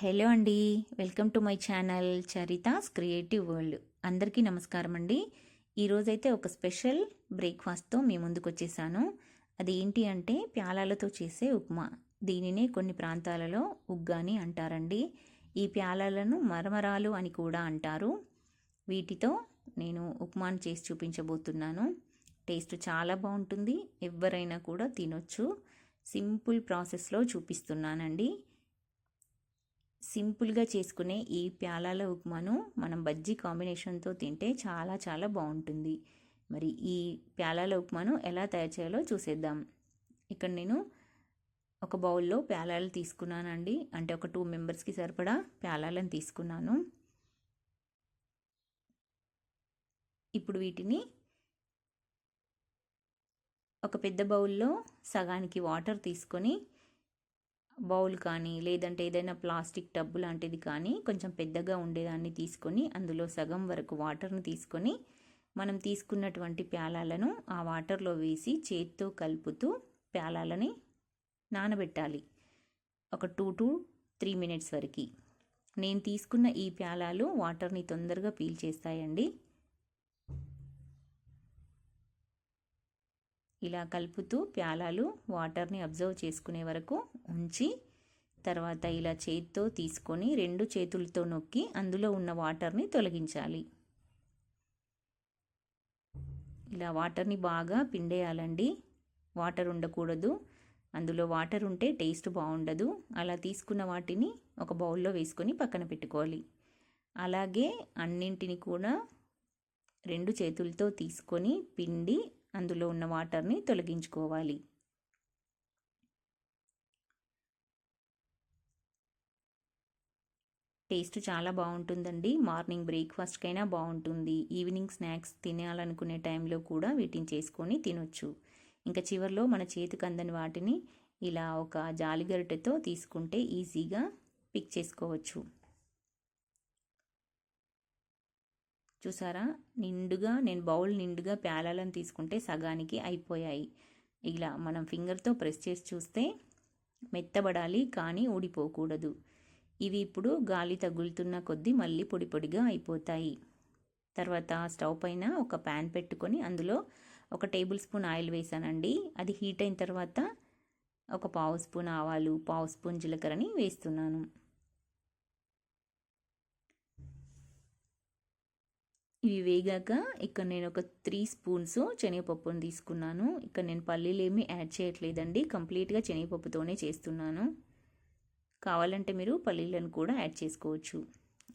Hello అండి. Welcome to my channel Charitha's creative world. అందరికీ నమస్కారం అండి. ఈరోజైతే ఒక స్పెషల్ బ్రేక్ఫాస్ట్తో మీ ముందుకు వచ్చేసాను. అది ఏంటి అంటే ప్యాలాలతో చేసే ఉప్మా. దీనినే కొన్ని ప్రాంతాలలో ఉగ్గాని అంటారండి. ఈ ప్యాలాలను మరమరాలు అని కూడా అంటారు. వీటితో నేను ఉప్మాను చేసి చూపించబోతున్నాను. టేస్ట్ చాలా బాగుంటుంది. ఎవరైనా కూడా తినొచ్చు. సింపుల్ ప్రాసెస్లో చూపిస్తున్నానండి. సింపుల్గా చేసుకునే ఈ ప్యాలాల ఉప్మాను మనం బజ్జీ కాంబినేషన్తో తింటే చాలా చాలా బాగుంటుంది. మరి ఈ ప్యాలాల ఉప్మాను ఎలా తయారు చేయాలో చూసేద్దాం. ఇక్కడ నేను ఒక బౌల్లో ప్యాలాలు తీసుకున్నానండి. అంటే ఒక 2 మెంబర్స్కి సరిపడా ప్యాలాలను తీసుకున్నాను. ఇప్పుడు వీటిని ఒక పెద్ద బౌల్లో సగానికి వాటర్ తీసుకొని, బౌల్ కానీ లేదంటే ఏదైనా ప్లాస్టిక్ టబ్బు లాంటిది కానీ కొంచెం పెద్దగా ఉండేదాన్ని తీసుకొని అందులో సగం వరకు వాటర్ని తీసుకొని మనం తీసుకున్నటువంటి ప్యాలాలను ఆ వాటర్లో వేసి చేత్తో కలుపుతూ ప్యాలాలని నానబెట్టాలి. ఒక 2 to 3 minutes వరకు. నేను తీసుకున్న ఈ ప్యాలాలు వాటర్ని తొందరగా పీల్చేస్తాయండి. ఇలా కలుపుతూ ప్యాలాలు వాటర్ని అబ్జర్వ్ చేసుకునే వరకు ఉంచి, తర్వాత ఇలా చేతితో తీసుకొని 2 చేతులతో నొక్కి అందులో ఉన్న వాటర్ని తొలగించాలి. ఇలా వాటర్ని బాగా పిండేయాలండి. వాటర్ ఉండకూడదు. అందులో వాటర్ ఉంటే టేస్ట్ బాగుండదు. అలా తీసుకున్న వాటిని ఒక బౌల్లో వేసుకొని పక్కన పెట్టుకోవాలి. అలాగే అన్నింటిని కూడా 2 చేతులతో తీసుకొని పిండి అందులో ఉన్న వాటర్ని తొలగించుకోవాలి. టేస్ట్ చాలా బాగుంటుందండి. మార్నింగ్ బ్రేక్ఫాస్ట్కైనా బాగుంటుంది. ఈవినింగ్ స్నాక్స్ తినాలనుకునే టైంలో కూడా వీటిని చేసుకొని తినొచ్చు. ఇంకా చివరిలో మన చేతికి అందని వాటిని ఇలా ఒక జాలిగరిటెతో తీసుకుంటే ఈజీగా పిక్ చేసుకోవచ్చు. చూసారా, నిండుగా నేను బౌల్ నిండుగా ప్యాలాలను తీసుకుంటే సగానికి అయిపోయాయి. ఇలా మనం ఫింగర్తో ప్రెస్ చేసి చూస్తే మెత్తబడాలి, కానీ ఊడిపోకూడదు. ఇవి ఇప్పుడు గాలి తగులుతున్న కొద్దీ మళ్ళీ పొడి పొడిగా అయిపోతాయి. తర్వాత స్టవ్ పైన ఒక ప్యాన్ పెట్టుకొని అందులో ఒక టేబుల్ స్పూన్ ఆయిల్ వేసానండి. అది హీట్ అయిన తర్వాత ఒక 1/2 స్పూన్ ఆవాలు, 1/2 స్పూన్ జీలకర్రని వేస్తున్నాను. ఇవి వేగాక ఇక్కడ నేను ఒక 3 స్పూన్స్ శనగపప్పును తీసుకున్నాను. ఇక్కడ నేను పల్లీలు ఏమీ యాడ్ చేయట్లేదండి. కంప్లీట్గా శనగపప్పుతోనే చేస్తున్నాను. కావాలంటే మీరు పల్లీలను కూడా యాడ్ చేసుకోవచ్చు.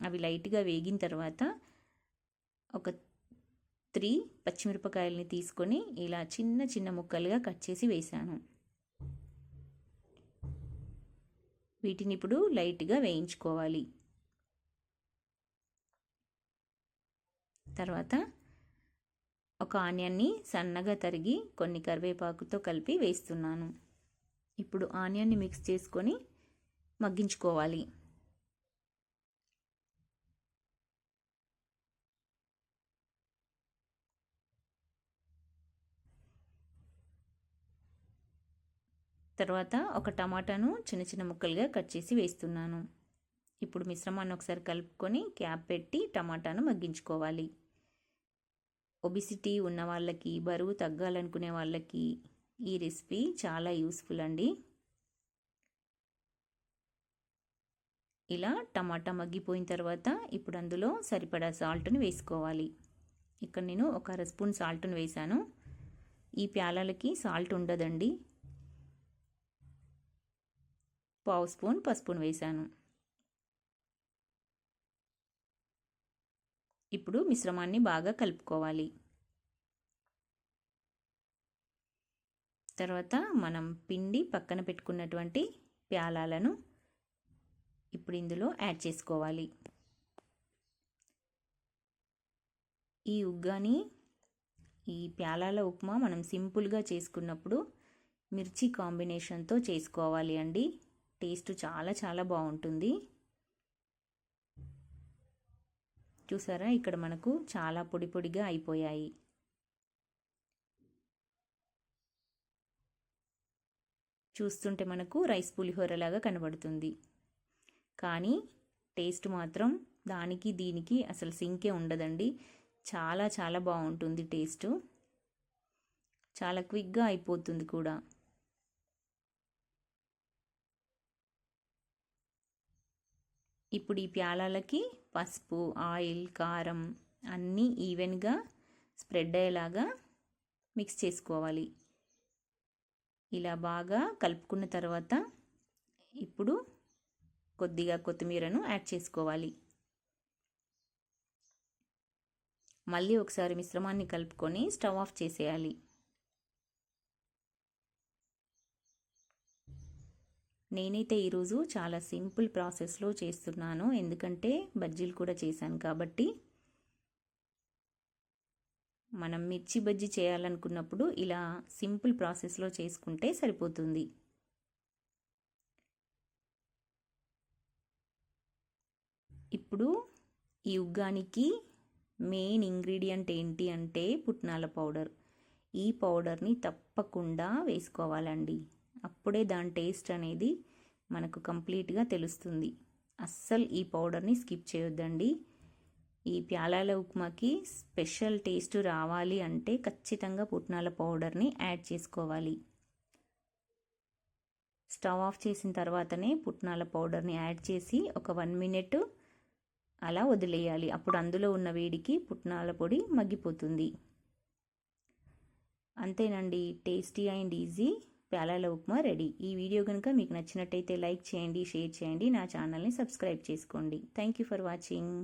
అవి లైట్గా వేగిన తర్వాత ఒక 3 పచ్చిమిరపకాయలని తీసుకొని ఇలా చిన్న చిన్న ముక్కలుగా కట్ చేసి వేసాను. వీటిని ఇప్పుడు లైట్గా వేయించుకోవాలి. తర్వాత ఒక ఆనియన్ని సన్నగా తరిగి కొన్ని కరివేపాకుతో కలిపి వేస్తున్నాను. ఇప్పుడు ఆనియన్ని మిక్స్ చేసుకొని మగ్గించుకోవాలి. తర్వాత ఒక టమాటాను చిన్న చిన్న ముక్కలుగా కట్ చేసి వేస్తున్నాను. ఇప్పుడు మిశ్రమాన్ని ఒకసారి కలుపుకొని క్యాప్ పెట్టి టమాటాను మగ్గించుకోవాలి. ఒబిసిటీ ఉన్న వాళ్ళకి, బరువు తగ్గాలనుకునే వాళ్ళకి ఈ రెసిపీ చాలా యూస్ఫుల్ అండి. ఇలా టమాటా మగ్గిపోయిన తర్వాత ఇప్పుడు అందులో సరిపడా సాల్ట్ని వేసుకోవాలి. ఇక్కడ నేను ఒక 1/2 స్పూన్ సాల్ట్ని వేసాను. ఈ ప్యాలాలకి సాల్ట్ ఉండదండి. 1/2 స్పూన్ పసుపును వేసాను. ఇప్పుడు మిశ్రమాన్ని బాగా కలుపుకోవాలి. తర్వాత మనం పిండి పక్కన పెట్టుకున్నటువంటి ప్యాలాలను ఇప్పుడు ఇందులో యాడ్ చేసుకోవాలి. ఈ ఉగ్గాని, ఈ ప్యాలాల ఉప్మా మనం సింపుల్గా చేసుకున్నప్పుడు మిర్చి కాంబినేషన్తో చేసుకోవాలి అండి. టేస్ట్ చాలా చాలా బాగుంటుంది. చూసారా, ఇక్కడ మనకు చాలా పొడి పొడిగా అయిపోయాయి. చూస్తుంటే మనకు రైస్ పులిహోరలాగా కనబడుతుంది. కానీ టేస్ట్ మాత్రం దానికి దీనికి అసలు సింకే ఉండదండి. చాలా చాలా బాగుంటుంది టేస్టు. చాలా క్విక్గా అయిపోతుంది కూడా. ఇప్పుడు ఈ ప్యాలాలకి పసుపు, ఆయిల్, కారం అన్నీ ఈవెన్గా స్ప్రెడ్ అయ్యేలాగా మిక్స్ చేసుకోవాలి. ఇలా బాగా కలుపుకున్న తర్వాత ఇప్పుడు కొద్దిగా కొత్తిమీరను యాడ్ చేసుకోవాలి. మళ్ళీ ఒకసారి మిశ్రమాన్ని కలుపుకొని స్టవ్ ఆఫ్ చేసేయాలి. నేనైతే ఈరోజు చాలా సింపుల్ ప్రాసెస్లో చేస్తున్నాను, ఎందుకంటే బజ్జీలు కూడా చేశాను కాబట్టి. మనం మిర్చి బజ్జీ చేయాలనుకున్నప్పుడు ఇలా సింపుల్ ప్రాసెస్లో చేసుకుంటే సరిపోతుంది. ఇప్పుడు ఈ ఉగ్గానికి మెయిన్ ఇంగ్రీడియంట్ ఏంటి అంటే పుట్నాల పౌడర్. ఈ పౌడర్ని తప్పకుండా వేసుకోవాలండి. అప్పుడే దాని టేస్ట్ అనేది మనకు కంప్లీట్గా తెలుస్తుంది. అస్సలు ఈ పౌడర్ని స్కిప్ చేయొద్దండి. ఈ ప్యాలాల ఉప్మాకి స్పెషల్ టేస్ట్ రావాలి అంటే ఖచ్చితంగా పుట్నాల పౌడర్ని యాడ్ చేసుకోవాలి. స్టవ్ ఆఫ్ చేసిన తర్వాతనే పుట్నాల పౌడర్ని యాడ్ చేసి ఒక 1 మినిట్ అలా వదిలేయాలి. అప్పుడు అందులో ఉన్న వేడికి పుట్నాల పొడి మగ్గిపోతుంది. అంతేనండి, టేస్టీ అండ్ ఈజీ ప్యాలాల ఉప్మా రెడీ. ఈ వీడియో కనుక మీకు నచ్చినట్టయితే లైక్ చేయండి, షేర్ చేయండి, నా ఛానల్ని సబ్స్క్రైబ్ చేసుకోండి. Thank you for watching.